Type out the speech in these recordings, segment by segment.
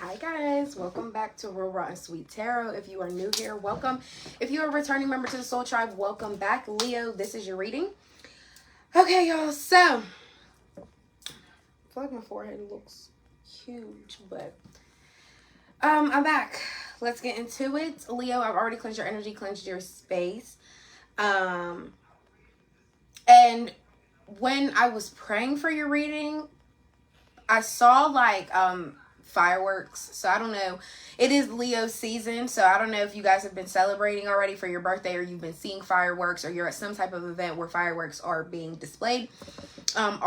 Hi guys, welcome back to Real Raw and Sweet Tarot. If you are new here, welcome. If you are a returning member to the Soul Tribe, welcome back. Leo, this is your reading. Okay, y'all, so I feel like my forehead looks huge, but I'm back. Let's get into it. Leo, I've already cleansed your energy, cleansed your space. And when I was praying for your reading, I saw like fireworks. So I don't know. It is Leo season, so I don't know if you guys have been celebrating already for your birthday, or you've been seeing fireworks, or you're at some type of event where fireworks are being displayed. I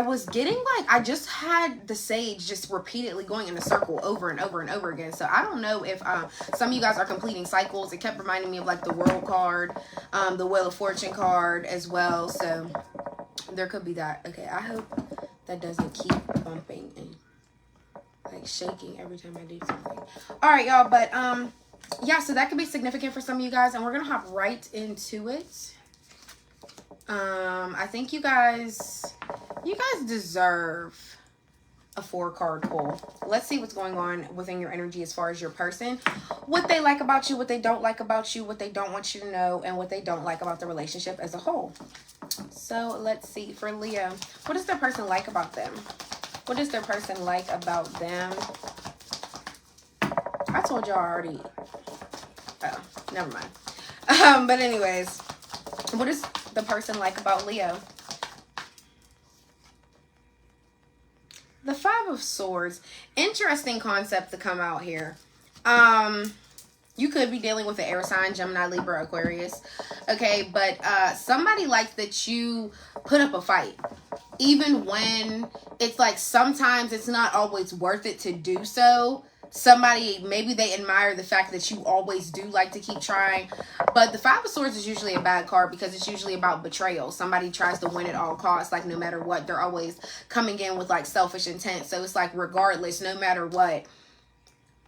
was getting like, I just had the sage just repeatedly going in a circle over and over and over again. So I don't know if some of you guys are completing cycles. It kept reminding me of like the World card, the Wheel of Fortune card as well. So there could be that. Okay, I hope that doesn't keep bumping and like shaking every time I do something. All right, y'all, but yeah, so that could be significant for some of you guys, and we're gonna hop right into it. I think you guys deserve a 4-card pull. Let's see what's going on within your energy as far as your person, what they like about you, what they don't like about you, what they don't want you to know, and what they don't like about the relationship as a whole. So let's see for Leo, what does their person like about them? What does their person like about them? I told y'all already. Oh, never mind. But anyways, what does the person like about Leo? The 5 of Swords. Interesting concept to come out here. You could be dealing with an air sign, Gemini, Libra, Aquarius. Okay, but somebody likes that you put up a fight. Even when it's like sometimes it's not always worth it to do so. Somebody, maybe they admire the fact that you always do like to keep trying. But the 5 of Swords is usually a bad card because it's usually about betrayal. Somebody tries to win at all costs, like no matter what. They're always coming in with like selfish intent. So it's like regardless, no matter what,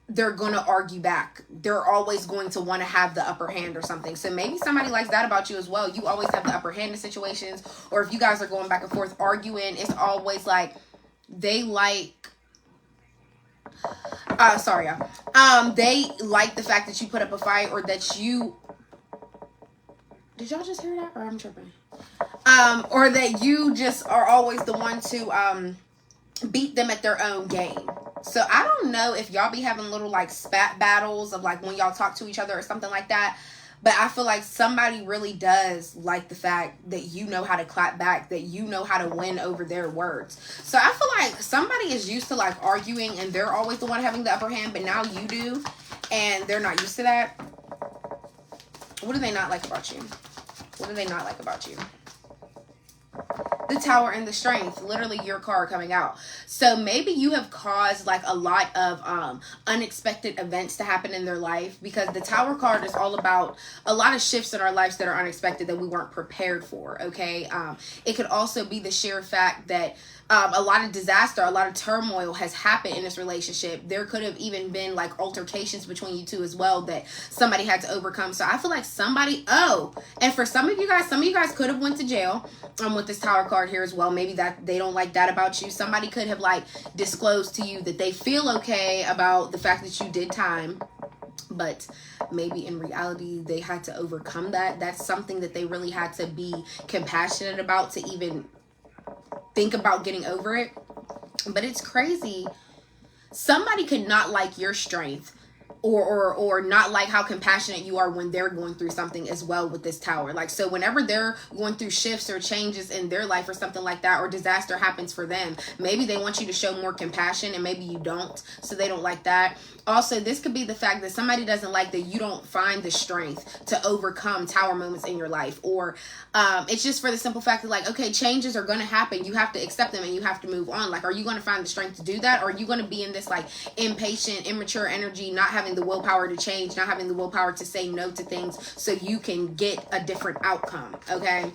they're going to argue back. They're always going to want to have the upper hand or something. So maybe somebody likes that about you as well. You always have the upper hand in situations. Or if you guys are going back and forth arguing, it's always like they like... sorry, y'all. They like the fact that you put up a fight, or that you... Did y'all just hear that? Or I'm tripping? Or that you just are always the one to beat them at their own game. So I don't know if y'all be having little like spat battles of like when y'all talk to each other or something like that. But I feel like somebody really does like the fact that you know how to clap back, that you know how to win over their words. So I feel like somebody is used to like arguing and they're always the one having the upper hand, but now you do and they're not used to that. What do they not like about you? What do they not like about you? The Tower and the Strength, literally your card coming out. So maybe you have caused like a lot of unexpected events to happen in their life, because the Tower card is all about a lot of shifts in our lives that are unexpected that we weren't prepared for. Okay, it could also be the sheer fact that a lot of disaster, a lot of turmoil has happened in this relationship. There could have even been like altercations between you two as well that somebody had to overcome. So I feel like somebody, and for some of you guys could have went to jail with this Tower card here as well. Maybe that they don't like that about you. Somebody could have like disclosed to you that they feel okay about the fact that you did time, but maybe in reality they had to overcome that. That's something that they really had to be compassionate about to even think about getting over it. But it's crazy. Somebody could not like your strength or not like how compassionate you are when they're going through something as well with this Tower. Like, so whenever they're going through shifts or changes in their life or something like that, or disaster happens for them, maybe they want you to show more compassion and maybe you don't, so they don't like that. Also, this could be the fact that somebody doesn't like that you don't find the strength to overcome Tower moments in your life, or it's just for the simple fact that like, okay, changes are going to happen. You have to accept them and you have to move on. Like, are you going to find the strength to do that? Or are you going to be in this like impatient, immature energy, not having the willpower to change, not having the willpower to say no to things so you can get a different outcome? Okay,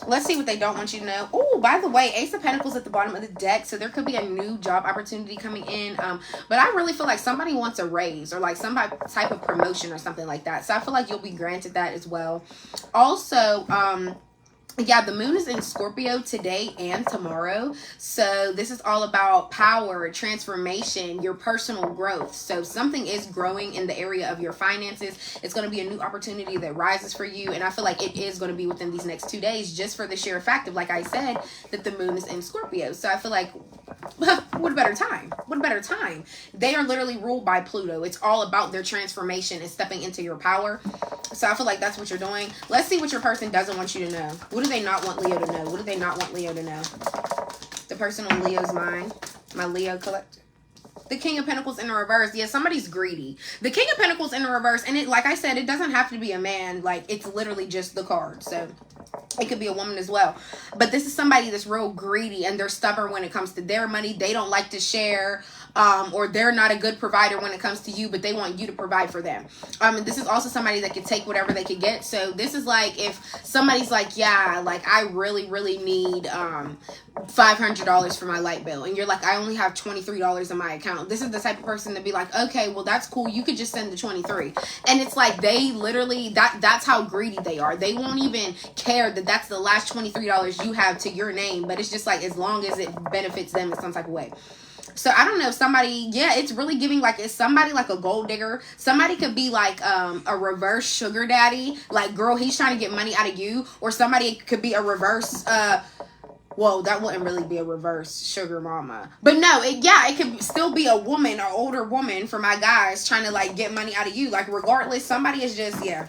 let's see what they don't want you to know. Oh, by the way, Ace of Pentacles at the bottom of the deck, so there could be a new job opportunity coming in, but I really feel like somebody wants a raise or like some type of promotion or something like that. So I feel like you'll be granted that as well. Also, Yeah, the moon is in Scorpio today and tomorrow. So this is all about power, transformation, your personal growth. So something is growing in the area of your finances. It's going to be a new opportunity that rises for you. And I feel like it is going to be within these next 2 days, just for the sheer fact of, like I said, that the moon is in Scorpio. So I feel like, what a better time? What a better time? They are literally ruled by Pluto. It's all about their transformation and stepping into your power. So I feel like that's what you're doing. Let's see what your person doesn't want you to know. What do they not want Leo to know? What do they not want Leo to know? The person on Leo's mind. My Leo collector. The King of Pentacles in the reverse. Yeah, somebody's greedy. The King of Pentacles in the reverse. And it, like I said, it doesn't have to be a man. Like, it's literally just the card. So it could be a woman as well. But this is somebody that's real greedy and they're stubborn when it comes to their money. They don't like to share. Or they're not a good provider when it comes to you, but they want you to provide for them. And this is also somebody that can take whatever they can get. So this is like if somebody's like, yeah, like I really, really need $500 for my light bill. And you're like, I only have $23 in my account. This is the type of person to be like, okay, well, that's cool. You could just send the 23. And it's like they literally, that's how greedy they are. They won't even care that that's the last $23 you have to your name. But it's just like, as long as it benefits them in some type of way. So I don't know, somebody, yeah, it's really giving like, it's somebody like a gold digger. Somebody could be like a reverse sugar daddy. Like, girl, he's trying to get money out of you. Or somebody could be a reverse, well, that wouldn't really be a reverse sugar mama. But no, it could still be a woman, or older woman for my guys trying to like get money out of you. Like, regardless, somebody is just, yeah.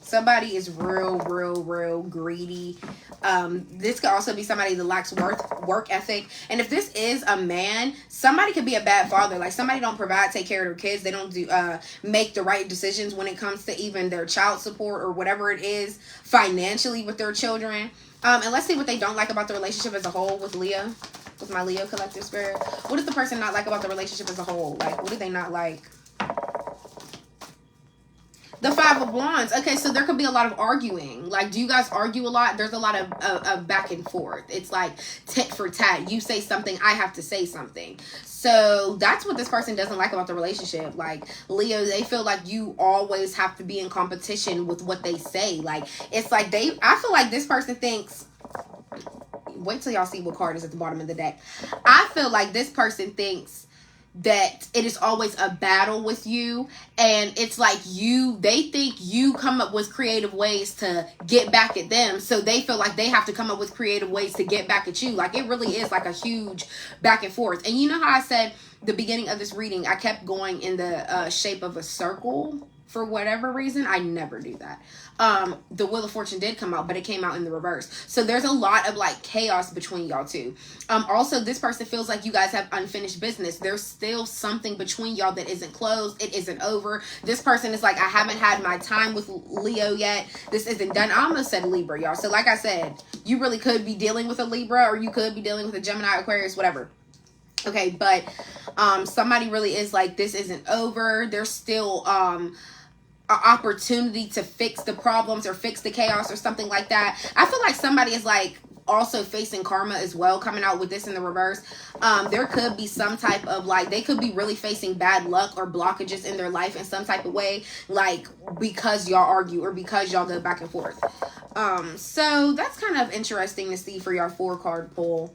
Somebody is real greedy. This could also be somebody that lacks work ethic. And if this is a man, somebody could be a bad father. Like, somebody don't provide, take care of their kids. They don't do make the right decisions when it comes to even their child support or whatever it is financially with their children. And let's see what they don't like about the relationship as a whole with Leo. With my Leo collective spirit. What does the person not like about the relationship as a whole? Like, what do they not like? The Five of Wands. Okay, so there could be a lot of arguing. Like, do you guys argue a lot? There's a lot of back and forth. It's like tit for tat. You say something, I have to say something. So that's what this person doesn't like about the relationship. Like, Leo, they feel like you always have to be in competition with what they say. Like, it's like I feel like this person thinks, wait till y'all see what card is at the bottom of the deck. I feel like this person thinks that it is always a battle with you, and it's like they think you come up with creative ways to get back at them, so they feel like they have to come up with creative ways to get back at you. Like, it really is like a huge back and forth. And you know how I said the beginning of this reading, I kept going in the shape of a circle for whatever reason? I never do that. The Wheel of Fortune did come out, but it came out in the reverse. So there's a lot of like chaos between y'all two. Also, this person feels like you guys have unfinished business. There's still something between y'all that isn't closed. It isn't over. This person is like, I haven't had my time with Leo yet. This isn't done. I almost said Libra, y'all. So like I said, you really could be dealing with a Libra, or you could be dealing with a Gemini, Aquarius, whatever. Okay, but somebody really is like, this isn't over. There's still an opportunity to fix the problems or fix the chaos or something like that. I feel like somebody is like also facing karma as well, coming out with this in the reverse. There could be some type of like, they could be really facing bad luck or blockages in their life in some type of way, like because y'all argue or because y'all go back and forth. So that's kind of interesting to see for your 4-card pull.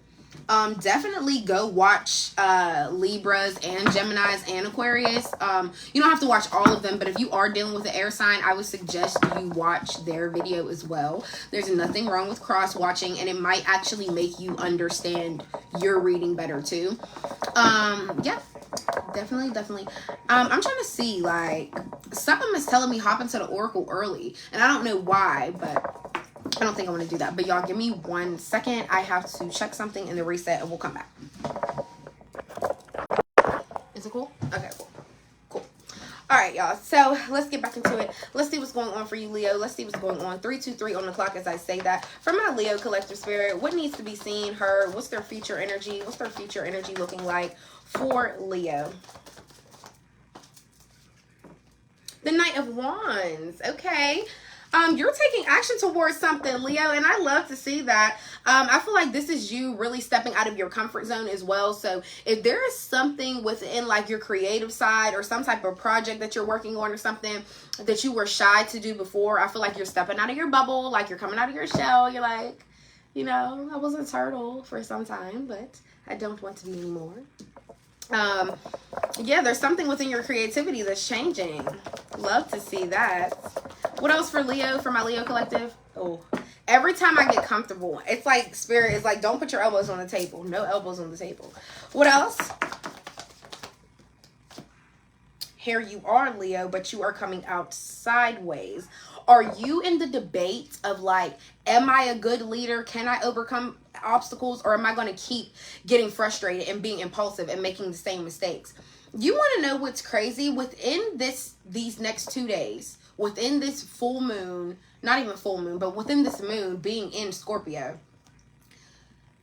Definitely go watch Libras and Geminis and Aquarius. You don't have to watch all of them, but if you are dealing with an air sign, I would suggest you watch their video as well. There's nothing wrong with cross watching, and it might actually make you understand your reading better too. Yeah, definitely. I'm trying to see, like, something is telling me hop into the Oracle early, and I don't know why, but I don't think I want to do that. But y'all, give me 1 second. I have to check something in the reset, and we'll come back. Is it cool? Okay, cool. All right, y'all. So let's get back into it. Let's see what's going on for you, Leo. Let's see what's going on. 323 on the clock as I say that. For my Leo collective spirit, what needs to be seen, heard? What's their future energy? What's their future energy looking like for Leo? The Knight of Wands. Okay. You're taking action towards something, Leo, and I love to see that. I feel like this is you really stepping out of your comfort zone as well. So if there is something within like your creative side or some type of project that you're working on or something that you were shy to do before, I feel like you're stepping out of your bubble, like you're coming out of your shell. You're like, you know, I was a turtle for some time, but I don't want to be anymore. Yeah, there's something within your creativity that's changing. Love to see that. What else for Leo, for my Leo collective? Oh, every time I get comfortable, it's like spirit is like, don't put your elbows on the table. No elbows on the table. What else? Here you are, Leo, but you are coming out sideways. Are you in the debate of like, am I a good leader? Can I overcome obstacles? Or am I going to keep getting frustrated and being impulsive and making the same mistakes? You want to know what's crazy? Within these next 2 days, within this full moon, not even full moon, but within this moon being in Scorpio,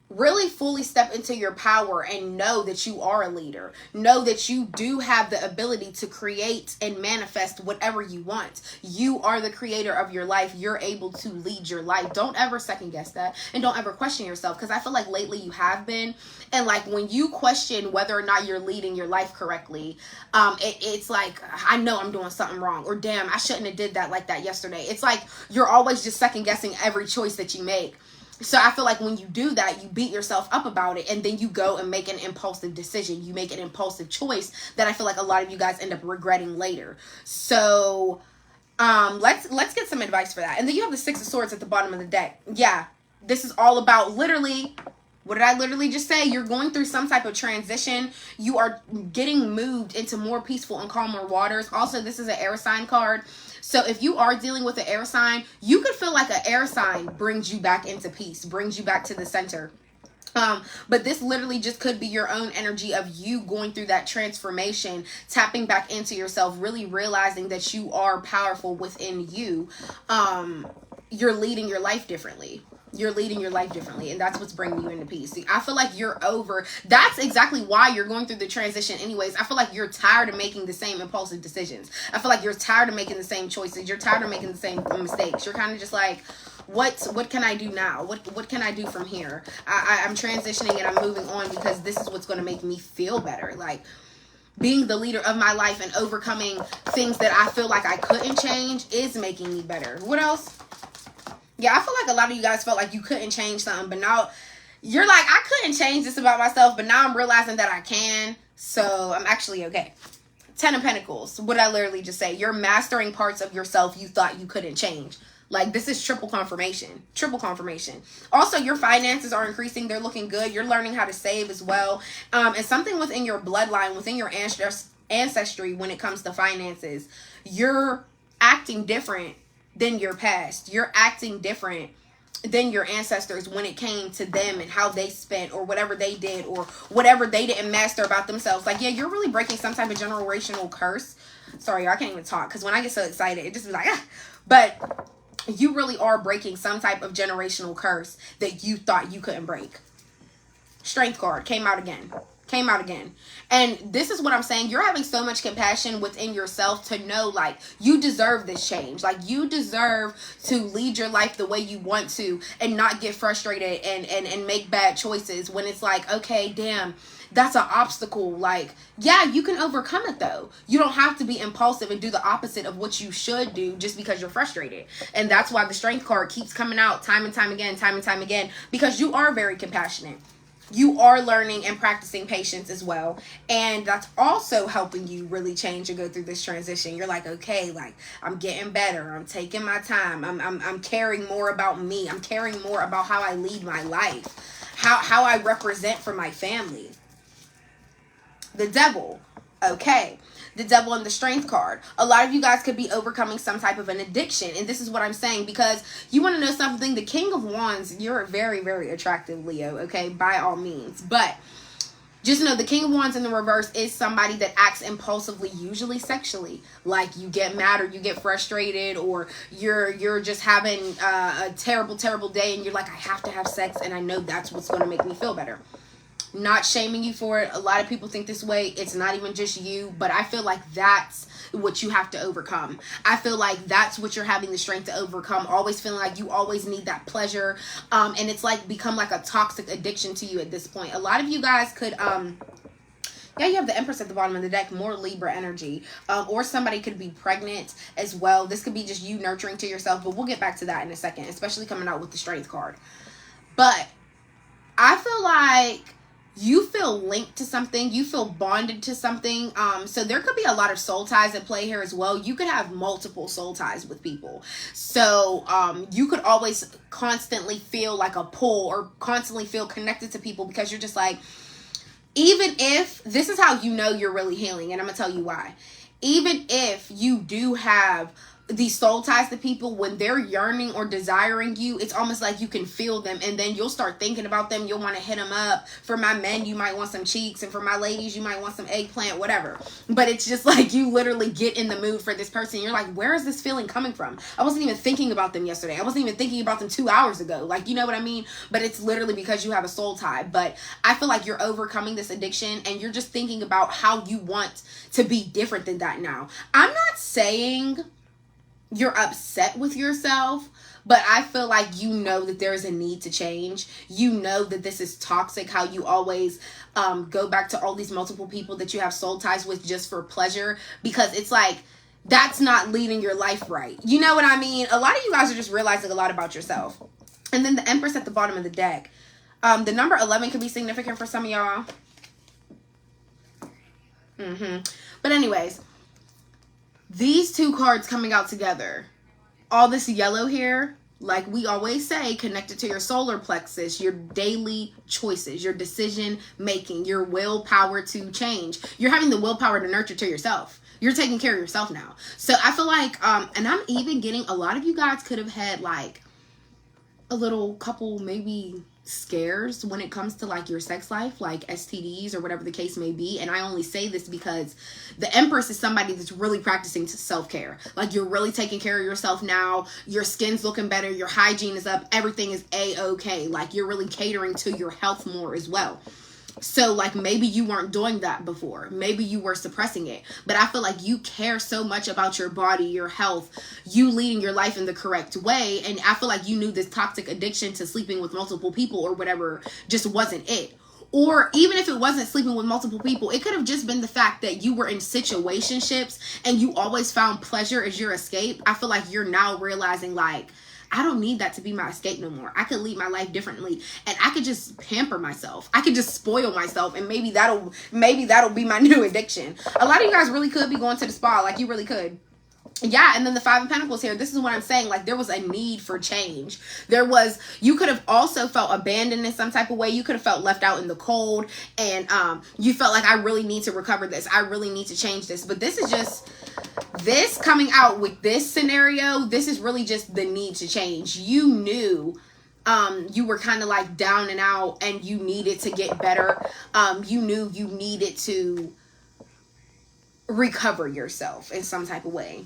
really fully step into your power and know that you are a leader. Know that you do have the ability to create and manifest whatever you want. You are the creator of your life. You're able to lead your life. Don't ever second guess that. And don't ever question yourself. Because I feel like lately you have been. And like when you question whether or not you're leading your life correctly, it's like, I know I'm doing something wrong. Or damn, I shouldn't have did that like that yesterday. It's like you're always just second guessing every choice that you make. So I feel like when you do that, you beat yourself up about it, and then you go and make an impulsive decision. You make an impulsive choice that I feel like a lot of you guys end up regretting later. So let's get some advice for that. And then you have the Six of Swords at the bottom of the deck. Yeah, this is all about literally, what did I literally just say? You're going through some type of transition. You are getting moved into more peaceful and calmer waters. Also, this is an air sign card. So if you are dealing with an air sign, you could feel like an air sign brings you back into peace, brings you back to the center. But this literally just could be your own energy of you going through that transformation, tapping back into yourself, really realizing that you are powerful within you. You're leading your life differently. You're leading your life differently, and that's what's bringing you into peace. See, I feel like you're over. That's exactly why you're going through the transition anyways. I feel like you're tired of making the same impulsive decisions. I feel like you're tired of making the same choices. You're tired of making the same mistakes. You're kind of just like, what can I do now? What can I do from here? I'm transitioning and I'm moving on because this is what's going to make me feel better. Like, being the leader of my life and overcoming things that I feel like I couldn't change is making me better. What else? Yeah, I feel like a lot of you guys felt like you couldn't change something, but now you're like, I couldn't change this about myself, but now I'm realizing that I can, so I'm actually okay. 10 of Pentacles, what I literally just say, you're mastering parts of yourself you thought you couldn't change. Like, this is triple confirmation. Triple confirmation. Also, your finances are increasing. They're looking good. You're learning how to save as well. And something within your bloodline, within your ancestry when it comes to finances, you're acting different than your past. You're acting different than your ancestors when it came to them and how they spent or whatever they did or whatever they didn't master about themselves. Like, yeah, you're really breaking some type of generational curse. Sorry, I can't even talk because when I get so excited, it just be like, ah. But you really are breaking some type of generational curse that you thought you couldn't break. Strength card came out again. Came out again. And this is what I'm saying. You're having so much compassion within yourself to know, like, you deserve this change. Like, you deserve to lead your life the way you want to and not get frustrated and make bad choices when it's like, okay, damn, that's an obstacle. Like, yeah, you can overcome it though. You don't have to be impulsive and do the opposite of what you should do just because you're frustrated. And that's why the Strength card keeps coming out time and time again, because you are very compassionate. You are learning and practicing patience as well. And that's also helping you really change and go through this transition. You're like, okay, like, I'm getting better. I'm taking my time. I'm caring more about me. I'm caring more about how I lead my life. How I represent for my family. The Devil. Okay. The Devil and the Strength card. A lot of you guys could be overcoming some type of an addiction. And this is what I'm saying, because you want to know something. The King of Wands, you're very, very attractive, Leo, okay? By all means. But just know the King of Wands in the reverse is somebody that acts impulsively, usually sexually. Like, you get mad or you get frustrated, or you're just having a terrible, terrible day and you're like, I have to have sex and I know that's what's going to make me feel better. Not shaming you for it. A lot of people think this way. It's not even just you, but I feel like that's what you have to overcome. I feel like that's what you're having the strength to overcome. Always feeling like you always need that pleasure. And it's like become like a toxic addiction to you at this point. A lot of you guys could, yeah, you have the Empress at the bottom of the deck, more Libra energy. Or somebody could be pregnant as well. This could be just you nurturing to yourself, but we'll get back to that in a second, especially coming out with the Strength card. But I feel like you feel linked to something. You feel bonded to something. So there could be a lot of soul ties at play here as well. You could have multiple soul ties with people. So you could always constantly feel like a pull or constantly feel connected to people because you're just like, even if, this is how you know you're really healing, and I'm going to tell you why. Even if you do have these soul ties to people, when they're yearning or desiring you, it's almost like you can feel them, and then you'll start thinking about them. You'll want to hit them up. For my men, you might want some cheeks, and for my ladies, you might want some eggplant, whatever. But it's just like you literally get in the mood for this person. You're like, where is this feeling coming from? I wasn't even thinking about them yesterday. I wasn't even thinking about them 2 hours ago. Like, you know what I mean? But it's literally because you have a soul tie. But I feel like you're overcoming this addiction, and you're just thinking about how you want to be different than that now. I'm not saying you're upset with yourself, but I feel like you know that there is a need to change. You know that this is toxic, how you always go back to all these multiple people that you have soul ties with just for pleasure, because it's like, that's not leading your life right. You know what I mean? A lot of you guys are just realizing a lot about yourself. And then the Empress at the bottom of the deck. The number 11 could be significant for some of y'all. But anyways, these two cards coming out together, all this yellow here, like we always say, connected to your solar plexus, your daily choices, your decision making, your willpower to change. You're having the willpower to nurture to yourself. You're taking care of yourself now. So I feel like, and I'm even getting, a lot of you guys could have had like a little couple maybe scares when it comes to like your sex life, like STDs or whatever the case may be. And I only say this because the Empress is somebody that's really practicing self-care. Like, you're really taking care of yourself now. Your skin's looking better. Your hygiene is up. Everything is a-okay. Like, you're really catering to your health more as well. So like, maybe you weren't doing that before. Maybe you were suppressing it. But I feel like you care so much about your body, your health, you leading your life in the correct way. And I feel like you knew this toxic addiction to sleeping with multiple people or whatever just wasn't it. Or even if it wasn't sleeping with multiple people, it could have just been the fact that you were in situationships and you always found pleasure as your escape. I feel like you're now realizing, like, I don't need that to be my escape no more. I could lead my life differently, and I could just pamper myself. I could just spoil myself, and maybe that'll be my new addiction. A lot of you guys really could be going to the spa. Like, you really could. Yeah, and then the Five of Pentacles here. This is what I'm saying. Like, there was a need for change. You could have also felt abandoned in some type of way. You could have felt left out in the cold, and you felt like, I really need to recover this. I really need to change this. But this is just, this coming out with this scenario, this is really just the need to change. You knew you were kind of like down and out, and you needed to get better. You knew you needed to recover yourself in some type of way.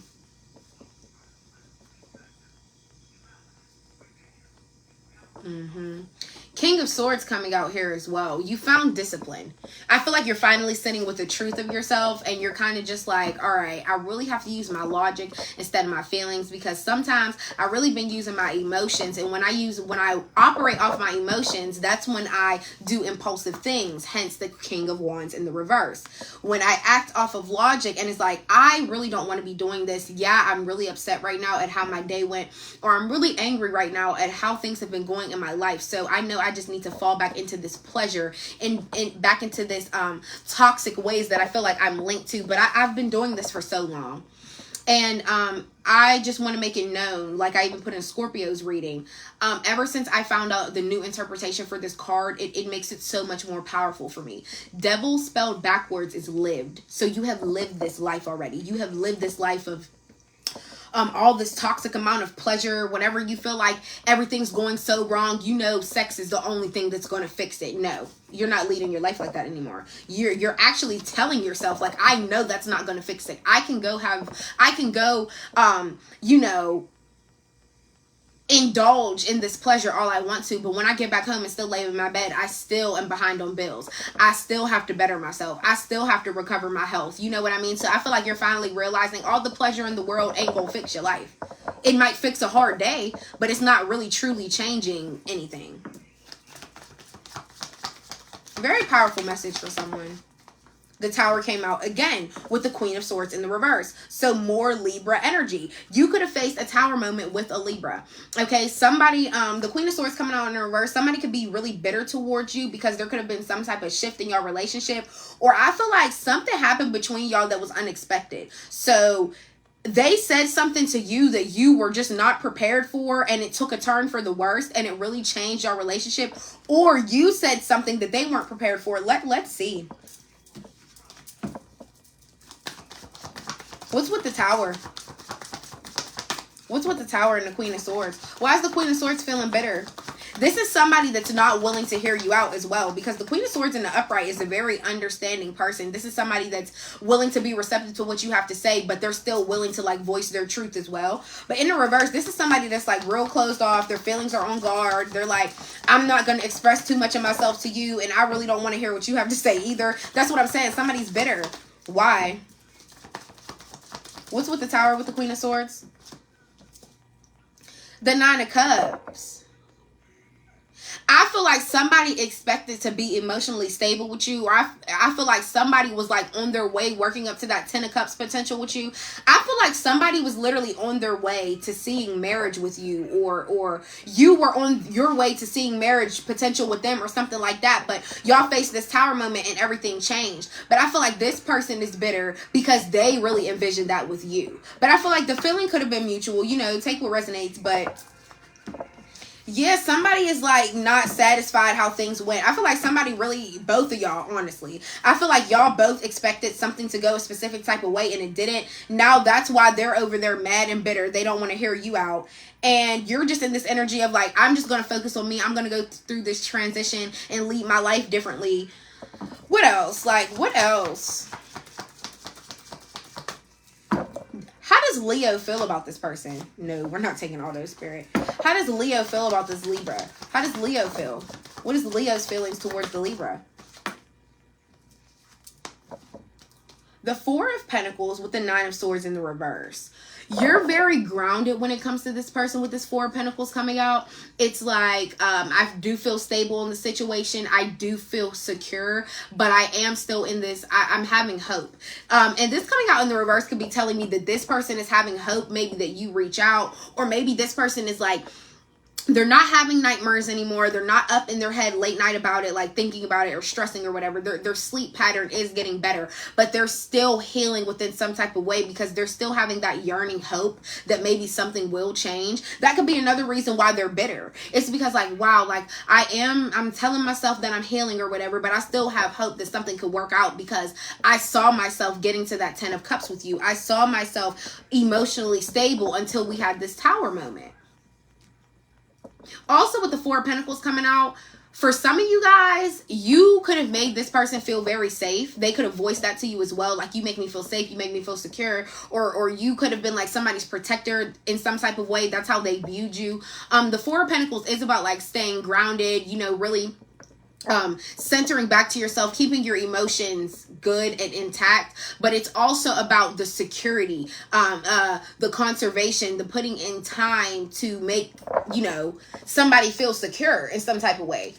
King of Swords coming out here as well. You found discipline. I feel like you're finally sitting with the truth of yourself, and you're kind of just like, all right, I really have to use my logic instead of my feelings, because sometimes I've really been using my emotions, and when I operate off my emotions, that's when I do impulsive things, hence the King of Wands in the reverse. When I act off of logic and it's like, I really don't want to be doing this. Yeah, I'm really upset right now at how my day went, or I'm really angry right now at how things have been going in my life. So I know I just need to fall back into this pleasure and back into this toxic ways that I feel like I'm linked to. But I've been doing this for so long. And I just want to make it known, like I even put in Scorpio's reading, ever since I found out the new interpretation for this card, it makes it so much more powerful for me. Devil spelled backwards is lived. So you have lived this life already. You have lived this life of all this toxic amount of pleasure. Whenever you feel like everything's going so wrong, you know sex is the only thing that's going to fix it. No, you're not leading your life like that anymore. You're actually telling yourself, like, I know that's not going to fix it. I can go indulge in this pleasure all I want to, but when I get back home and still lay in my bed, I still am behind on bills. I still have to better myself. I still have to recover my health. You know what I mean? So I feel like you're finally realizing all the pleasure in the world ain't gonna fix your life. It might fix a hard day, but it's not really truly changing anything. Very powerful message for someone. The Tower came out again with the Queen of Swords in the reverse. So more Libra energy. You could have faced a Tower moment with a Libra. Okay, somebody, the Queen of Swords coming out in the reverse, somebody could be really bitter towards you because there could have been some type of shift in your relationship. Or I feel like something happened between y'all that was unexpected. So they said something to you that you were just not prepared for, and it took a turn for the worst, and it really changed your relationship. Or you said something that they weren't prepared for. Let's see. What's with the Tower? What's with the Tower and the Queen of Swords? Why is the Queen of Swords feeling bitter? This is somebody that's not willing to hear you out as well, because the Queen of Swords in the upright is a very understanding person. This is somebody that's willing to be receptive to what you have to say, but they're still willing to like voice their truth as well. But in the reverse, this is somebody that's like real closed off. Their feelings are on guard. They're like, I'm not going to express too much of myself to you, and I really don't want to hear what you have to say either. That's what I'm saying. Somebody's bitter. Why? What's with the Tower with the Queen of Swords? The Nine of Cups. I feel like somebody expected to be emotionally stable with you. Or I feel like somebody was like on their way working up to that 10 of Cups potential with you. I feel like somebody was literally on their way to seeing marriage with you. Or you were on your way to seeing marriage potential with them or something like that. But y'all faced this Tower moment and everything changed. But I feel like this person is bitter because they really envisioned that with you. But I feel like the feeling could have been mutual. You know, take what resonates. But yeah, somebody is like not satisfied how things went. I feel like somebody really, both of y'all, honestly. I feel like y'all both expected something to go a specific type of way and it didn't. Now that's why they're over there mad and bitter. They don't want to hear you out. And you're just in this energy of like, I'm just going to focus on me. I'm going to go through this transition and lead my life differently. What else? Like, what else? How does Leo feel about this person? No, we're not taking all those, Spirit. How does Leo feel about this Libra? How does Leo feel? What is Leo's feelings towards the Libra? The Four of Pentacles with the Nine of Swords in the reverse. You're very grounded when it comes to this person with this Four of Pentacles coming out. It's like, I do feel stable in the situation. I do feel secure, but I am still in this, I'm having hope. And this coming out in the reverse could be telling me that this person is having hope, maybe that you reach out, or maybe this person is like, they're not having nightmares anymore. They're not up in their head late night about it, like thinking about it or stressing or whatever. Their sleep pattern is getting better, but they're still healing within some type of way because they're still having that yearning hope that maybe something will change. That could be another reason why they're bitter. It's because like, wow, like I'm telling myself that I'm healing or whatever, but I still have hope that something could work out because I saw myself getting to that 10 of Cups with you. I saw myself emotionally stable until we had this Tower moment. Also, with the Four of Pentacles coming out, for some of you guys, you could have made this person feel very safe. They could have voiced that to you as well. Like, you make me feel safe. You make me feel secure. Or you could have been like somebody's protector in some type of way. That's how they viewed you. The Four of Pentacles is about like staying grounded, you know, really centering back to yourself, keeping your emotions good and intact, but it's also about the security, the conservation, the putting in time to make, you know, somebody feel secure in some type of way.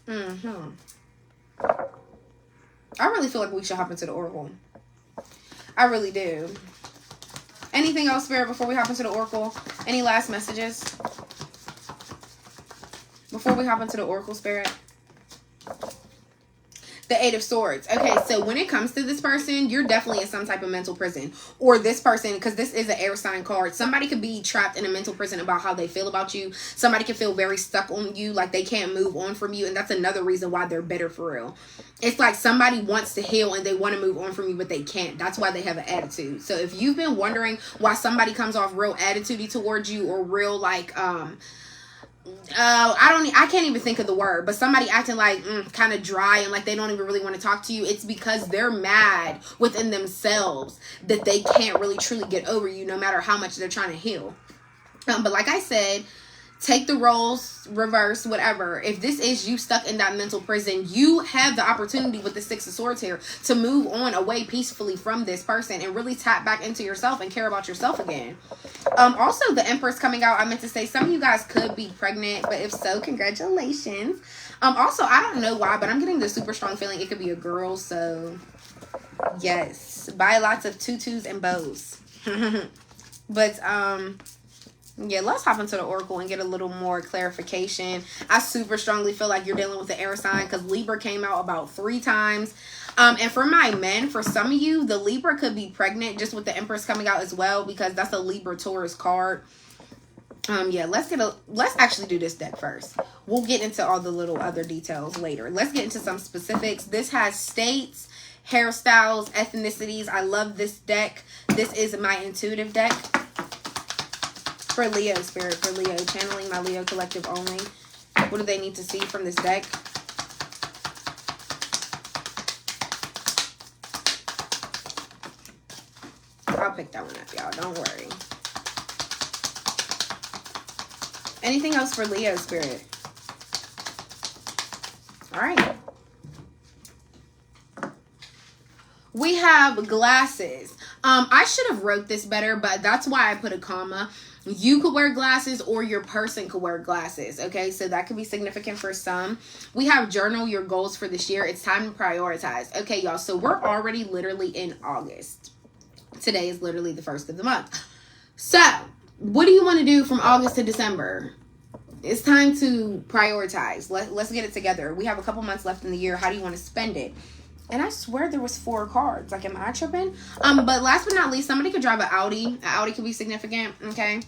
I really feel like we should hop into the Oracle. I really do. Anything else, Spirit, before we hop into the Oracle? Any last messages? Before we hop into the Oracle, Spirit? The Eight of Swords. Okay, so when it comes to this person, you're definitely in some type of mental prison. Or this person, because this is an air sign card, somebody could be trapped in a mental prison about how they feel about you. Somebody can feel very stuck on you, like they can't move on from you. And that's another reason why they're bitter for real. It's like somebody wants to heal and they want to move on from you, but they can't. That's why they have an attitude. So if you've been wondering why somebody comes off real attitude-y towards you, or real like, I can't even think of the word, but somebody acting like kind of dry and like they don't even really want to talk to you. It's because they're mad within themselves that they can't really truly get over you, no matter how much they're trying to heal. But like I said, take the roles, reverse, whatever. If this is you stuck in that mental prison, you have the opportunity with the Six of Swords here to move on away peacefully from this person and really tap back into yourself and care about yourself again. Also, the Empress coming out, I meant to say some of you guys could be pregnant, but if so, congratulations. Also, I don't know why, but I'm getting the super strong feeling it could be a girl, so yes, buy lots of tutus and bows. But yeah, let's hop into the oracle and get a little more clarification. I super strongly feel like you're dealing with the air sign because Libra came out about 3 times. And for my men, for some of you, the Libra could be pregnant just with the Empress coming out as well, because that's a Libra Taurus card. Yeah, let's actually do this deck first. We'll get into all the little other details later. Let's get into some specifics. This has states, hairstyles, ethnicities. I love this deck. This is my intuitive deck. For Leo, Spirit, for Leo, channeling my Leo collective only. What do they need to see from this deck? I'll pick that one up, y'all. Don't worry. Anything else for Leo, Spirit? All right. We have glasses. I should have wrote this better, but that's why I put a comma. You could wear glasses or your person could wear glasses. Okay, so that could be significant for some. We have journal your goals for this year. It's time to prioritize. Okay, y'all, so we're already literally in August. Today is literally the 1st of the month. So what do you want to do from August to December? It's time to prioritize. Let's get it together. We have a couple months left in the year. How do you want to spend it? And I swear there was 4 cards. Like, am I tripping? But last but not least, somebody could drive an Audi. An Audi could be significant, okay?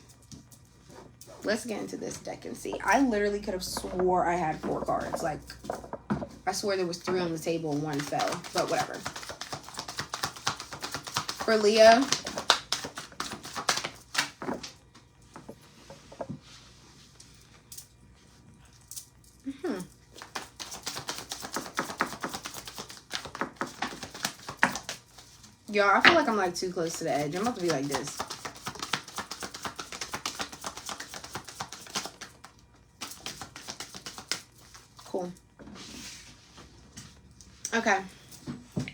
Let's get into this deck and see. I literally could have swore I had 4 cards. Like, I swear there was 3 on the table and 1 fell. But whatever. For Leo. Y'all, I feel like I'm like too close to the edge. I'm about to be like this. Cool. Okay.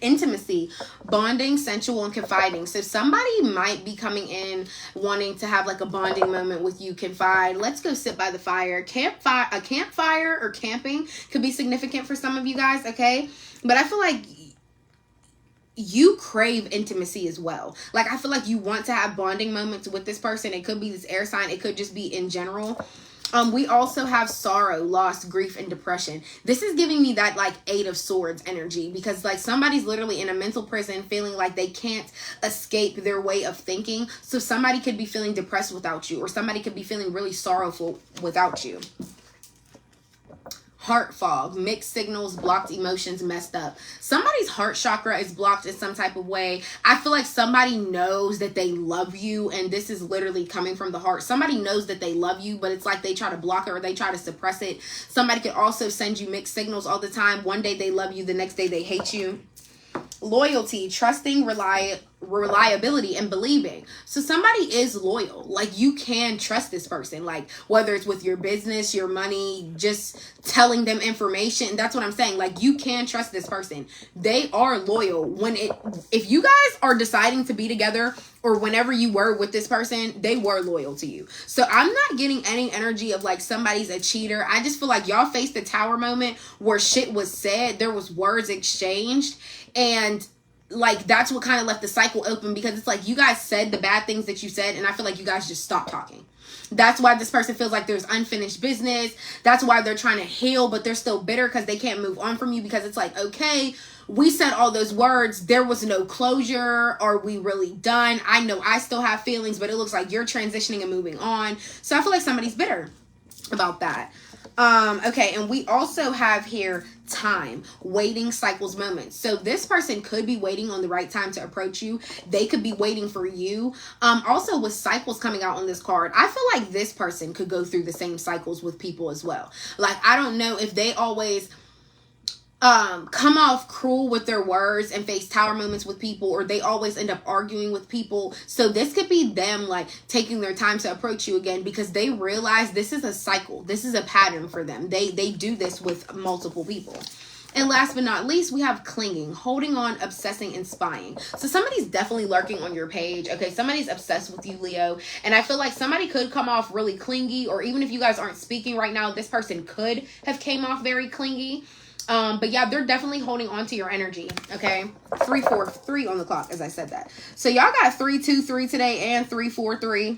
Intimacy, bonding, sensual, and confiding. So somebody might be coming in wanting to have like a bonding moment with you, confide. Let's go sit by the fire. A campfire or camping could be significant for some of you guys, okay? But I feel like you crave intimacy as well. Like, I feel like you want to have bonding moments with this person. It could be this air sign. It could just be in general. We also have sorrow, loss, grief, and depression. This is giving me that like 8 of Swords energy, because like somebody's literally in a mental prison feeling like they can't escape their way of thinking. So somebody could be feeling depressed without you, or somebody could be feeling really sorrowful without you. Heart fog, mixed signals, blocked emotions, messed up. Somebody's heart chakra is blocked in some type of way. I feel like somebody knows that they love you, and this is literally coming from the heart. Somebody knows that they love you, but it's like they try to block it or they try to suppress it. Somebody could also send you mixed signals all the time. One day they love you, the next day they hate you. Loyalty, trusting, reliability, and believing. So somebody is loyal. Like, you can trust this person, like whether it's with your business, your money, just telling them information. That's what I'm saying. Like, you can trust this person. They are loyal. If you guys are deciding to be together, or whenever you were with this person, they were loyal to you. So I'm not getting any energy of like somebody's a cheater. I just feel like y'all faced the tower moment where shit was said, there was words exchanged, and like that's what kind of left the cycle open, because it's like you guys said the bad things that you said, and I feel like you guys just stopped talking. That's why this person feels like there's unfinished business. That's why they're trying to heal, but they're still bitter because they can't move on from you, because it's like, okay, we said all those words, there was no closure. Are we really done? I know I still have feelings, but it looks like you're transitioning and moving on. So I feel like somebody's bitter about that. Okay, and we also have here time, waiting, cycles, moments. So this person could be waiting on the right time to approach you. They could be waiting for you. Also with cycles coming out on this card, I feel like this person could go through the same cycles with people as well. Like, I don't know if they always come off cruel with their words and face tower moments with people, or they always end up arguing with people. So this could be them like taking their time to approach you again, because they realize this is a cycle. This is a pattern for them. They do this with multiple people. And last but not least, we have clinging, holding on, obsessing, and spying. So somebody's definitely lurking on your page. Okay, somebody's obsessed with you, Leo. And I feel like somebody could come off really clingy, or even if you guys aren't speaking right now, this person could have came off very clingy. But yeah, they're definitely holding on to your energy. Okay, 3-4-3 on the clock, as I said that. So y'all got 3-2-3 today and 3-4-3.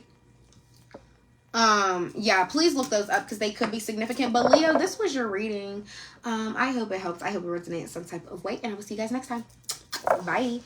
Yeah, please look those up because they could be significant. But Leo, this was your reading. I hope it helps. I hope it resonates some type of way, and I will see you guys next time. Bye.